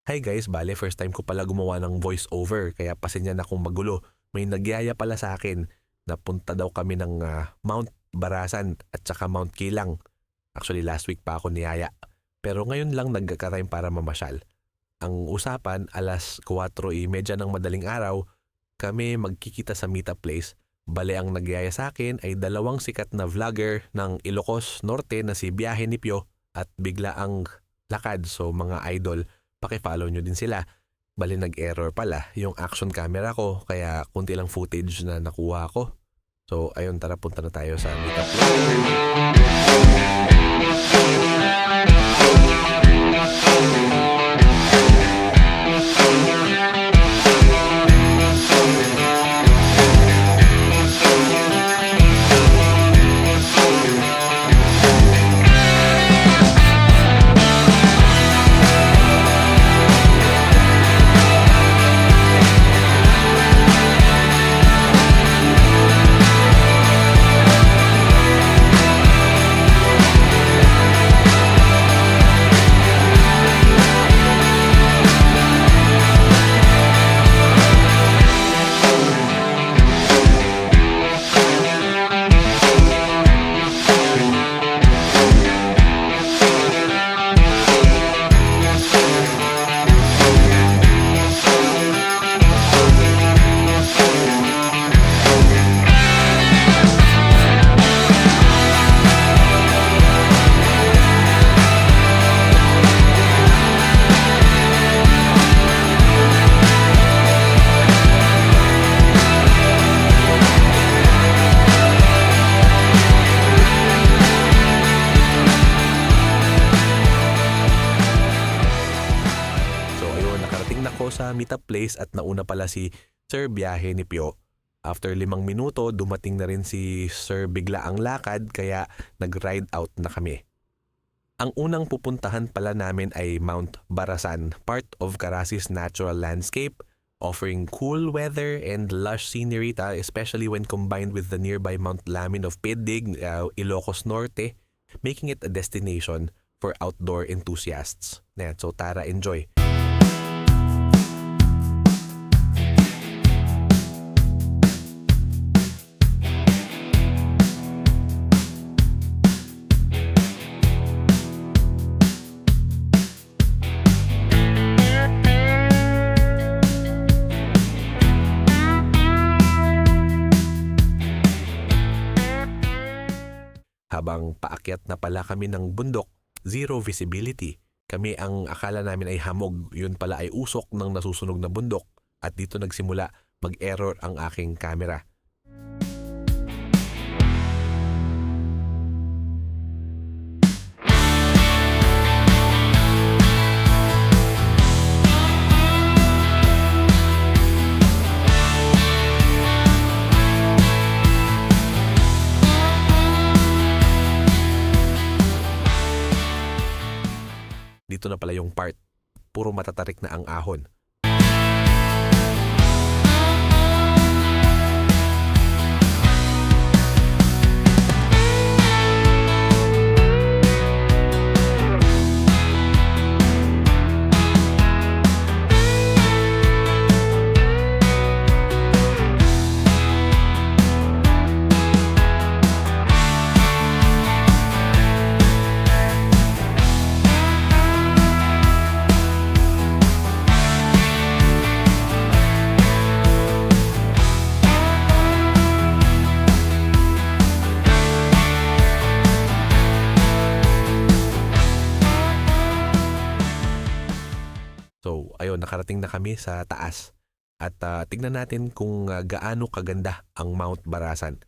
Hi guys, bale first time ko pala gumawa ng voice over kaya pasensya na kung magulo. May nagyaya pala sa akin na punta daw kami ng Mount Barasan at saka Mount Kilang. Actually last week pa ako niyaya. Pero ngayon lang nagkaka-time para mamasyal. Ang usapan, alas 4:30 ng madaling araw, kami magkikita sa meetup place. Bale ang nagyaya sa akin ay dalawang sikat na vlogger ng Ilocos Norte na si Biyahe ni Pio at Bigla ang Lakad. So mga idol, paki-follow nyo din sila. Bali nag-error pala yung action camera ko kaya kunti lang footage na nakuha ko. So ayun, tara punta na tayo sa meetup. Ako sa meetup place at nauna pala si Sir Biyahe ni Pio. After 5 minuto, dumating na rin si Sir Bigla ang Lakad kaya nag-ride out na kami. Ang unang pupuntahan pala namin ay Mount Barasan, part of Carasi's natural landscape, offering cool weather and lush scenery, especially when combined with the nearby Mount Lamin of Pidig, Ilocos Norte, making it a destination for outdoor enthusiasts. So tara, enjoy! Habang paakyat na pala kami ng bundok, zero visibility. Kami ang akala namin ay hamog, yun pala ay usok ng nasusunog na bundok at dito nagsimula mag-error ang aking camera. Dito na pala yung part, puro matatarik na ang ahon. So, ayun, nakarating na kami sa taas. At tignan natin kung gaano kaganda ang Mount Barasan.